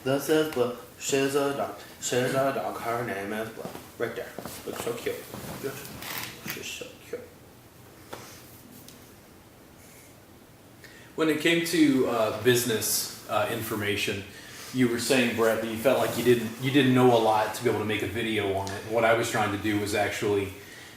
This is Blue. She's a dog. She's a dog. Her name is Blue. Right there. Looks so cute. She's so cute. When it came to business information, you were saying, Bret, that you felt like you didn't know a lot to be able to make a video on it. And what I was trying to do was actually,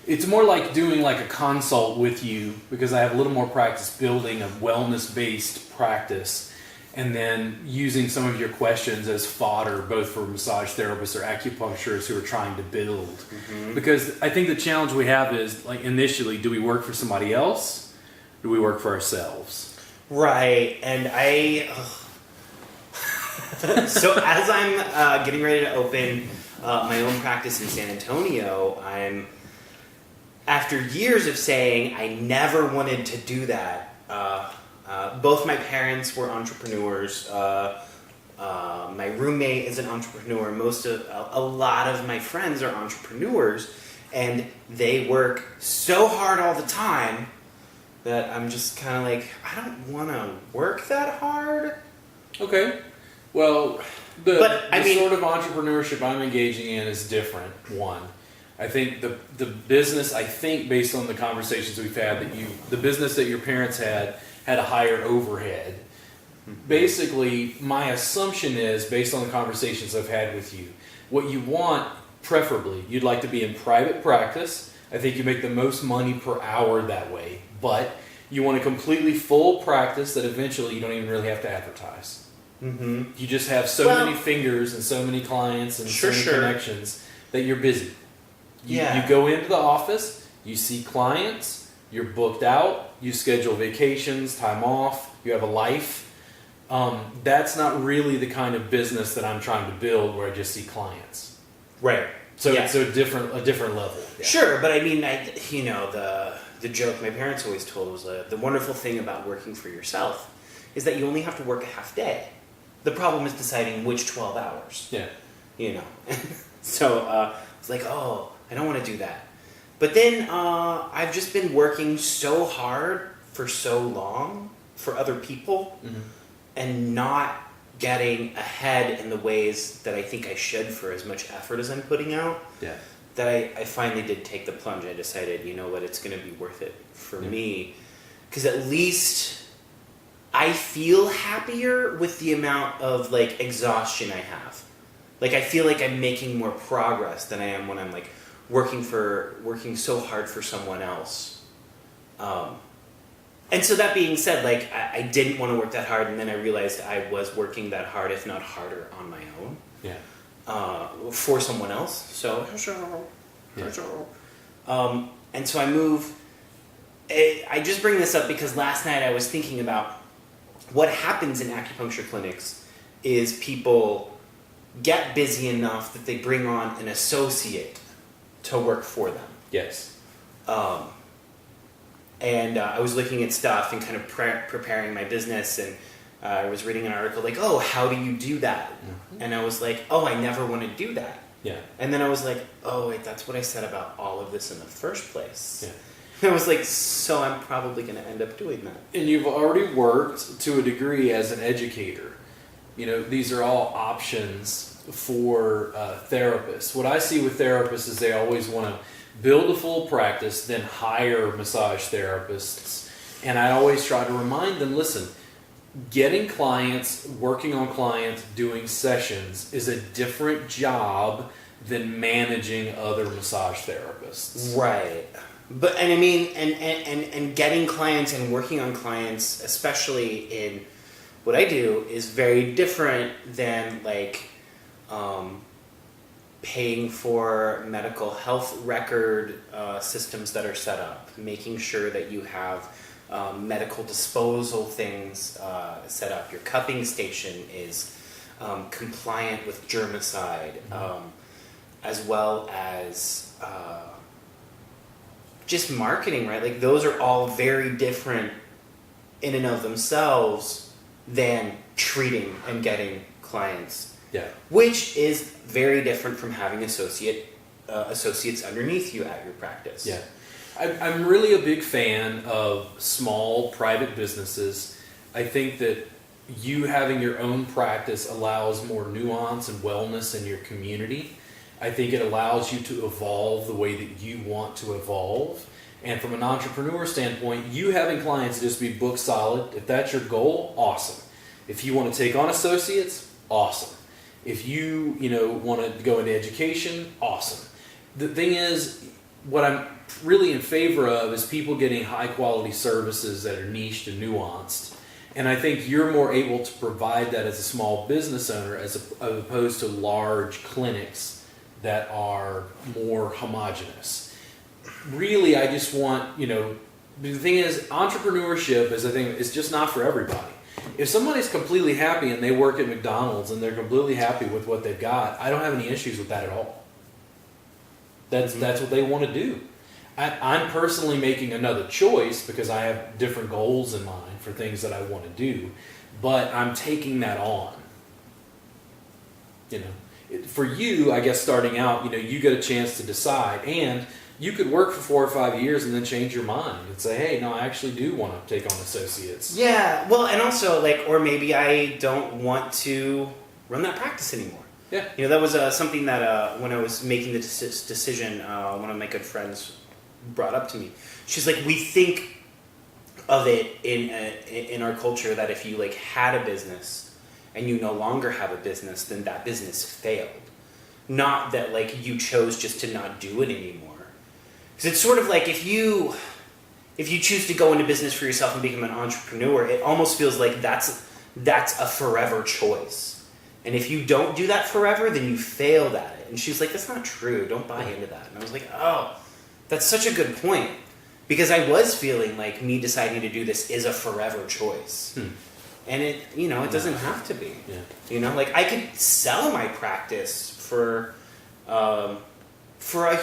it's more like doing like a consult with you, because I have a little more practice building a wellness-based practice, and then using some of your questions as fodder, both for massage therapists or acupuncturists who are trying to build. Mm-hmm. Because I think the challenge we have is, like, initially, do we work for somebody else? Or do we work for ourselves? Right, and so as I'm getting ready to open my own practice in San Antonio, after years of saying I never wanted to do that. Both my parents were entrepreneurs. My roommate is an entrepreneur. A lot of my friends are entrepreneurs, and they work so hard all the time that I'm just kind of like, I don't want to work that hard. Okay. Well, the sort of entrepreneurship I'm engaging in is different. One, I think the business, based on the conversations we've had, the business that your parents had a higher overhead. Mm-hmm. Basically, my assumption is, based on the conversations I've had with you, what you want, preferably, you'd like to be in private practice. I think you make the most money per hour that way, but you want a completely full practice that eventually you don't even really have to advertise. Mm-hmm. You just have many fingers and so many clients and so many connections that you're busy. You go into the office, you see clients, you're booked out, you schedule vacations, time off, you have a life. That's not really the kind of business that I'm trying to build where I just see clients. Right. So it's a different level. Yeah. Sure, but I mean, the joke my parents always told was the wonderful thing about working for yourself is that you only have to work a half day. The problem is deciding which 12 hours. Yeah. So it's like, oh, I don't want to do that. But then I've just been working so hard for so long for other people, mm-hmm. and not getting ahead in the ways that I think I should for as much effort as I'm putting out. Yeah. That I finally did take the plunge. I decided, you know what, it's going to be worth it for me. Because at least I feel happier with the amount of like exhaustion I have. Like I feel like I'm making more progress than I am when I'm like working so hard for someone else. And so that being said, like I didn't want to work that hard, and then I realized I was working that hard, if not harder, on my own. Yeah. For someone else. So and so I move. I just bring this up because last night I was thinking about what happens in acupuncture clinics is people get busy enough that they bring on an associate to work for them. Yes. And I was looking at stuff and kind of preparing my business, and I was reading an article like, oh, how do you do that? Mm-hmm. And I was like, oh, I never want to do that. Yeah. And then I was like, oh, wait, that's what I said about all of this in the first place. Yeah. And I was like, so I'm probably going to end up doing that. And you've already worked to a degree as an educator. You know, these are all options for therapists. What I see with therapists is they always want to build a full practice, then hire massage therapists. And I always try to remind them, listen, getting clients, working on clients, doing sessions is a different job than managing other massage therapists. Right. But, and I mean, and getting clients and working on clients, especially in what I do, is very different than like paying for medical health record systems that are set up, making sure that you have medical disposal things set up. Your cupping station is compliant with germicide, as well as just marketing, right? Like those are all very different in and of themselves than treating and getting clients. Yeah. Which is very different from having associates underneath you at your practice. Yeah. I'm really a big fan of small private businesses. I think that you having your own practice allows more nuance and wellness in your community. I think it allows you to evolve the way that you want to evolve. And from an entrepreneur standpoint, you having clients just be book solid, if that's your goal, awesome. If you want to take on associates, awesome. If you want to go into education, awesome. The thing is, what I'm really in favor of is people getting high quality services that are niched and nuanced. And I think you're more able to provide that as a small business owner as opposed to large clinics that are more homogenous. Really, I just want, the thing is, entrepreneurship is a thing, it's just not for everybody. If somebody's completely happy and they work at McDonald's and they're completely happy with what they've got, I don't have any issues with that at all. That's what they want to do. I'm personally making another choice because I have different goals in mind for things that I want to do, but I'm taking that on. For you, I guess starting out, you get a chance to decide, and you could work for 4 or 5 years and then change your mind and say, hey, no, I actually do want to take on associates. Yeah, well, and also, or maybe I don't want to run that practice anymore. Yeah. That was something that when I was making the decision, one of my good friends brought up to me. She's like, we think of it in our culture that if you had a business and you no longer have a business, then that business failed. Not that you chose just to not do it anymore. Because it's sort of like if you choose to go into business for yourself and become an entrepreneur, it almost feels like that's a forever choice. And if you don't do that forever, then you failed at it. And she's like, that's not true. Don't buy into that. And I was like, oh, that's such a good point. Because I was feeling like me deciding to do this is a forever choice. And it doesn't have to be. Yeah. I could sell my practice for a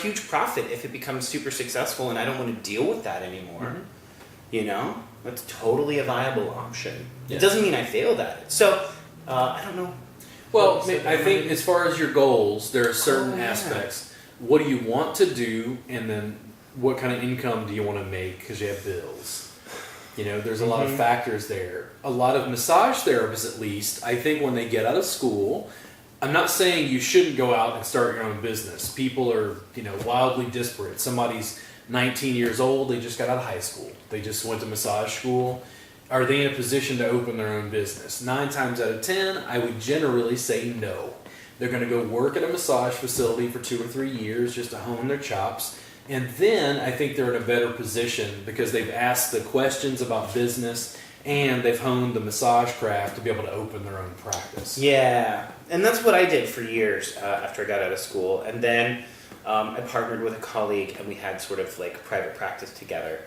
huge profit if it becomes super successful and I don't want to deal with that anymore. Mm-hmm. That's totally a viable option. Yeah. It doesn't mean I failed at it. So, I don't know. Well, I think as far as your goals, there are certain aspects. What do you want to do, and then what kind of income do you want to make because you have bills? There's a lot of factors there. A lot of massage therapists, at least, I think when they get out of school, I'm not saying you shouldn't go out and start your own business. People are, wildly disparate. Somebody's 19 years old, they just got out of high school. They just went to massage school. Are they in a position to open their own business? 9 times out of 10, I would generally say no. They're going to go work at a massage facility for 2 or 3 years just to hone their chops. And then I think they're in a better position because they've asked the questions about business and they've honed the massage craft to be able to open their own practice. Yeah, and that's what I did for years after I got out of school. And then I partnered with a colleague and we had sort of private practice together.